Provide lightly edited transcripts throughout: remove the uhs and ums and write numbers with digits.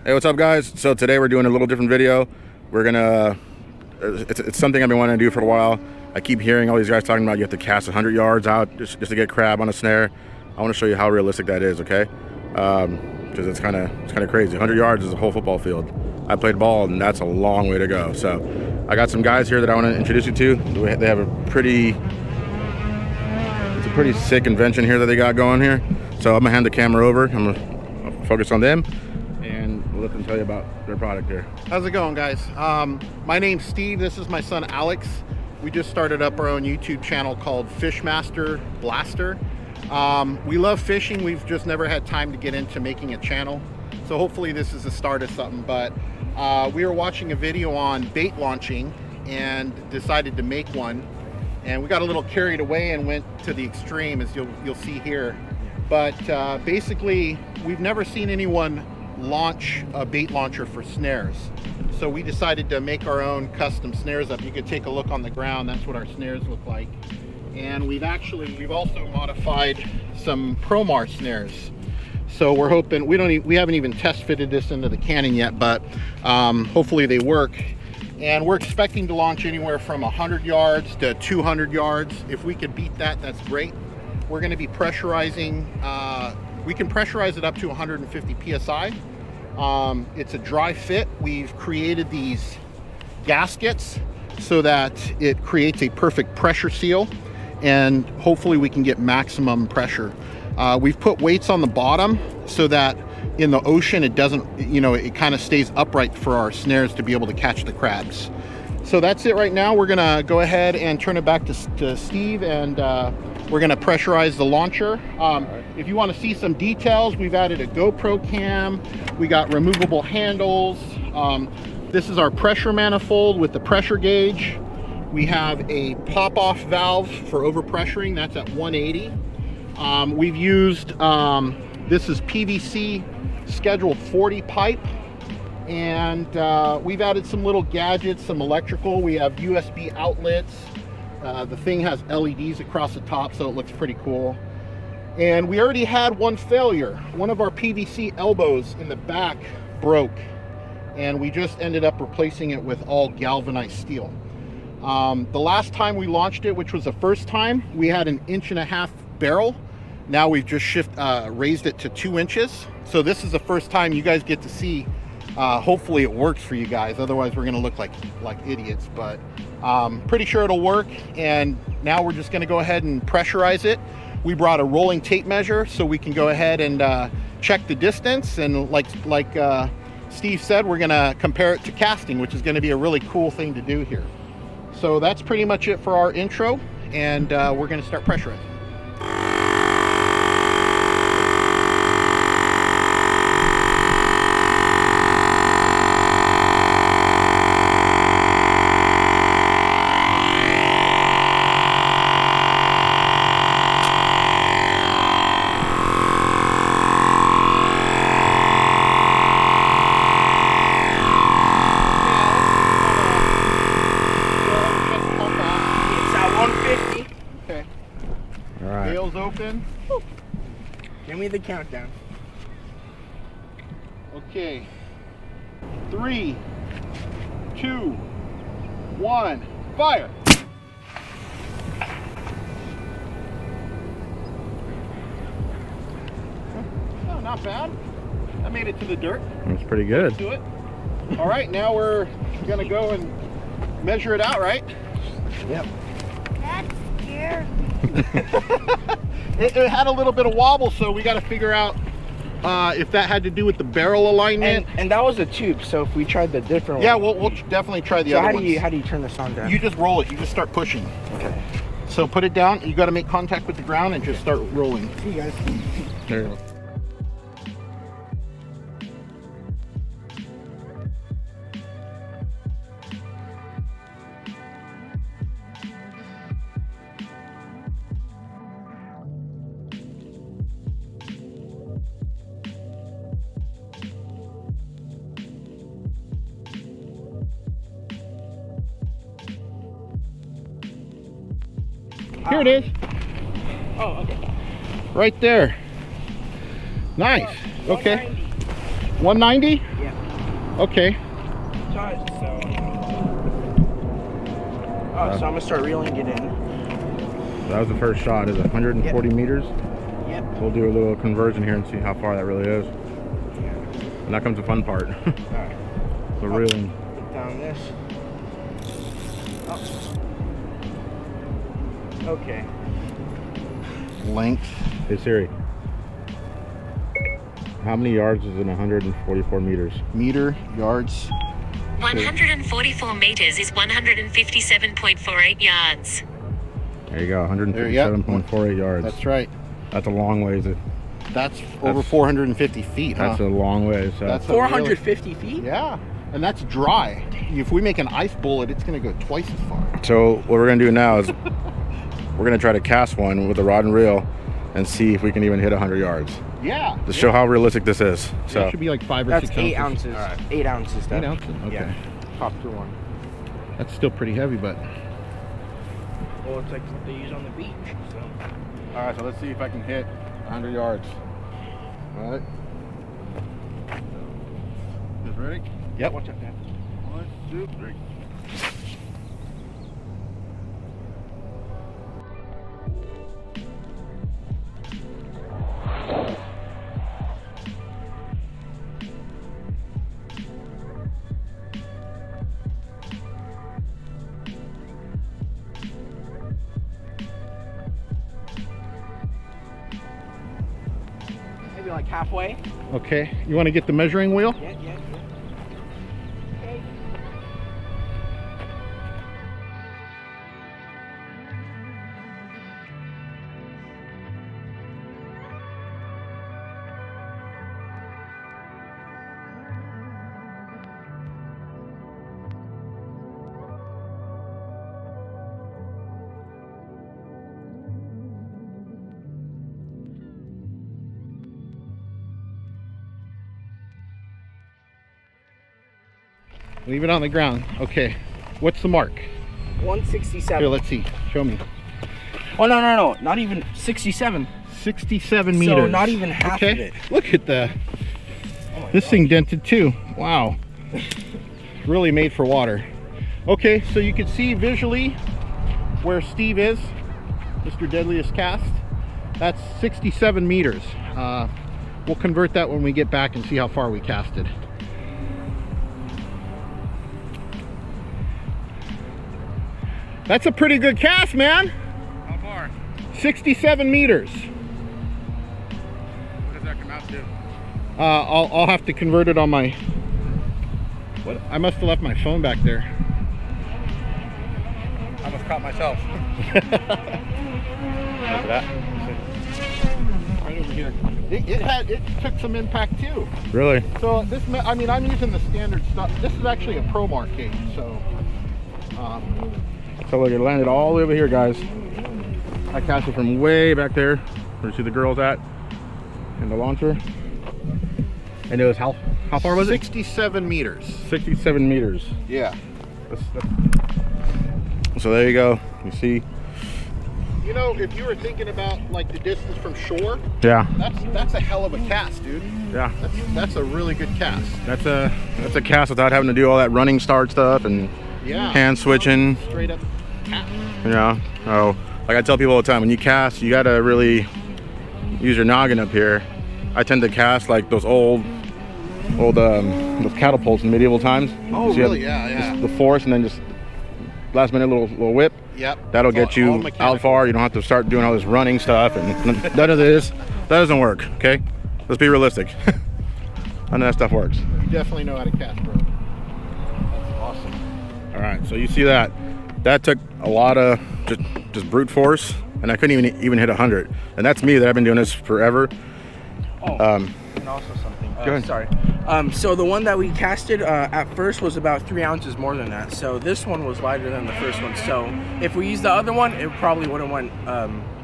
Hey, what's up, guys? So today we're doing a little different video. We're gonna, it's something I've been wanting to do for a while. I keep hearing all these guys talking about you have to cast 100 yards out just to get crab on a snare. I want to show you how realistic that is, okay? Because it's kind of crazy. 100 yards is a whole football field. I played ball, and that's a long way to go. So I got some guys here that I want to introduce you to. They have it's a pretty sick invention here that they got going here. So I'm gonna hand the camera over. I'm gonna focus on them and let them tell you about their product here. How's it going, guys? My name's Steve. This is my son Alex. We just started up our own YouTube channel called Fishmaster Blaster. We love fishing. We've just never had time to get into making a channel, so hopefully this is the start of something. But we were watching a video on bait launching and decided to make one, and we got a little carried away and went to the extreme, as you'll see here. But basically, we've never seen anyone launch a bait launcher for snares, so we decided to make our own custom snares up. You could take a look on the ground. That's what our snares look like. And we've also modified some Promar snares, so we're hoping we haven't even test fitted this into the cannon yet, but hopefully they work. And we're expecting to launch anywhere from 100 yards to 200 yards. If we could beat that, that's great. We're going to be pressurizing, we can pressurize it up to 150 psi. It's a dry fit. We've created these gaskets so that it creates a perfect pressure seal, and hopefully we can get maximum pressure. We've put weights on the bottom so that in the ocean it doesn't, it kind of stays upright for our snares to be able to catch the crabs. So that's it right now. We're gonna go ahead and turn it back to Steve, and we're gonna pressurize the launcher. If you want to see some details, we've added a GoPro cam. We got removable handles. This is our pressure manifold with the pressure gauge. We have a pop-off valve for overpressuring. That's at 180. We've used, this is PVC scheduled 40 pipe. And we've added some little gadgets, some electrical. We have USB outlets. The thing has LEDs across the top, so it looks pretty cool. And we already had one failure. One of our PVC elbows in the back broke, and we just ended up replacing it with all galvanized steel. The last time we launched it, which was the first time, we had an 1.5-inch barrel. Now we've just raised it to 2 inches. So this is the first time you guys get to see. Hopefully it works for you guys. Otherwise we're gonna look like idiots, but pretty sure it'll work. And now we're just gonna go ahead and pressurize it. We brought a rolling tape measure so we can go ahead and check the distance. And like Steve said, we're gonna compare it to casting, which is gonna be a really cool thing to do here. So that's pretty much it for our intro, and we're gonna start pressurizing. Open. Give me the countdown. Okay. 3, 2, 1, fire. Oh, not bad. I made it to the dirt. That's pretty good. Do it. All right, now we're gonna go and measure it out, right? Yep. That's scary. It had a little bit of wobble, so we got to figure out if that had to do with the barrel alignment. And that was a tube, so if we tried the different yeah, one. we'll definitely try the so other how ones. do you turn this on down? You just roll it. You just start pushing. Okay. So put it down. You got to make contact with the ground and just start rolling. See you guys. There you go. Here it is. Oh, okay. Right there. Nice. Okay. 190? Yeah. Okay. So I'm gonna start reeling it in. That was the first shot. Is 140 meters. Yep. So we'll do a little conversion here and see how far that really is. And that comes the fun part. Alright. The reeling. Put down this. Oh. Okay. Length. Hey Siri. How many yards is in 144 meters? Meter, yards. 144 meters is 157.48 yards. There you go, There you go. 157.48 yards. That's right. That's a long ways. That's over 450 feet, huh? That's a long ways. So. That's a 450 feet? Yeah, and that's dry. If we make an ice bullet, it's going to go twice as far. So what we're gonna do now is we're gonna try to cast one with a rod and reel and see if we can even hit 100 yards. Yeah. To show how realistic this is. So It should be like 5 or That's 6 8 ounces. ounces. All right. 8 ounces. 8 ounces. Okay. Yeah. Pop through one. That's still pretty heavy, but. Well, it's like what they use on the beach. So. all right, so let's see if I can hit 100 yards. All right. Just ready? Yep. Watch out, man. 1, 2, 3. Maybe like halfway. Okay. You want to get the measuring wheel? Yeah. Okay. Leave it on the ground. Okay. What's the mark? 167. Here, let's see. Show me. Oh no! Not even 67. 67 meters. So not even half okay. of it. Look at the. This thing dented too. Wow. It's really made for water. Okay, so you can see visually where Steve is, Mr. Deadliest Kast. That's 67 meters. We'll convert that when we get back and see how far we casted. That's a pretty good cast, man. How far? 67 meters. What does that come out to? I'll have to convert it on my. What? I must have left my phone back there. I almost caught myself. Look at that. Right over here. It took some impact too. Really? So this, I mean, I'm using the standard stuff. This is actually a Pro Mark cage, so. So look, it landed all the way over here, guys. I cast it from way back there, where you see the girls at, in the launcher. And it was how far was it? 67 meters. 67 meters. Yeah. So there you go. You see? You know, if you were thinking about like the distance from shore, Yeah. that's a hell of a cast, dude. Yeah. That's a really good cast. That's a cast without having to do all that running start stuff and Yeah. hand switching. Straight up cast. You know. Oh, like I tell people all the time, when you cast, you gotta really use your noggin up here. I tend to cast like those old those catapults in medieval times. Oh, So you have really? Yeah. The force and then just last minute little whip. Yep. That'll It's get all you mechanical. out far. You don't have to start doing all this running stuff and none of this. That doesn't work. Okay, let's be realistic. None of that stuff works. You definitely know how to cast, bro. That's awesome. All right, so you see that took a lot of just brute force, and I couldn't even hit 100. And that's me, that I've been doing this forever. Oh, and also something. Go ahead. Sorry. So the one that we casted at first was about 3 ounces more than that. So this one was lighter than the first one. So if we used the other one, it probably would have went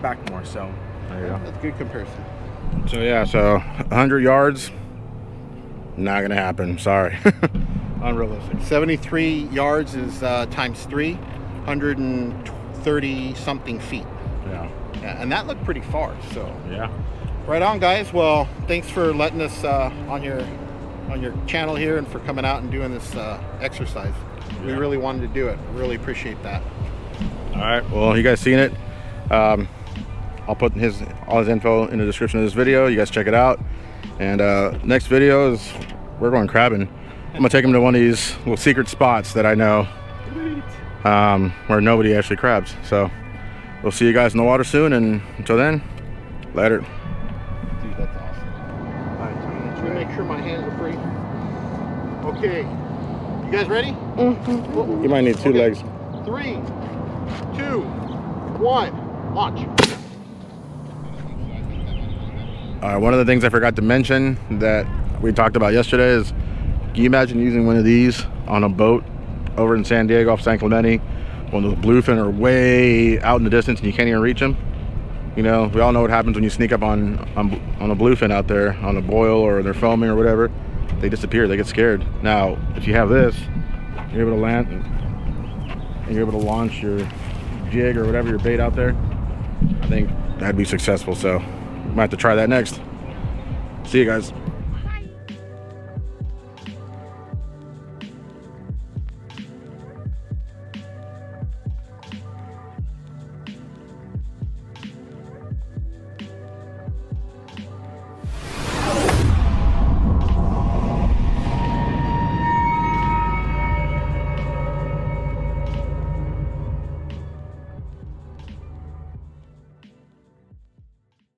back more. So There you go. That's a good comparison. So yeah, so 100 yards, not gonna happen. Sorry. Unrealistic. 73 yards is times 3, 130 something feet. Yeah. Yeah, and that looked pretty far. So Yeah. right on, guys. Well, thanks for letting us on your on your channel here and for coming out and doing this exercise. We really wanted to do it. Really appreciate that. All right, well, you guys seen it. I'll put all his info in the description of this video. You guys check it out. And next video is we're going crabbing. I'm gonna take him to one of these little secret spots that I know where nobody actually crabs. So we'll see you guys in the water soon, and until then, later. Dude, that's awesome. Should we make sure my hands are free? Okay. You guys ready? Mm-hmm. You might need two legs. 3, 2, 1, launch. One of the things I forgot to mention that we talked about yesterday is, can you imagine using one of these on a boat over in San Diego off San Clemente when those bluefin are way out in the distance and you can't even reach them? You know, we all know what happens when you sneak up on a bluefin out there on a boil or they're foaming or whatever. They disappear, they get scared. Now, if you have this, you're able to land and you're able to launch your jig or whatever, your bait out there. I think that'd be successful, so we might have to try that next. See you guys.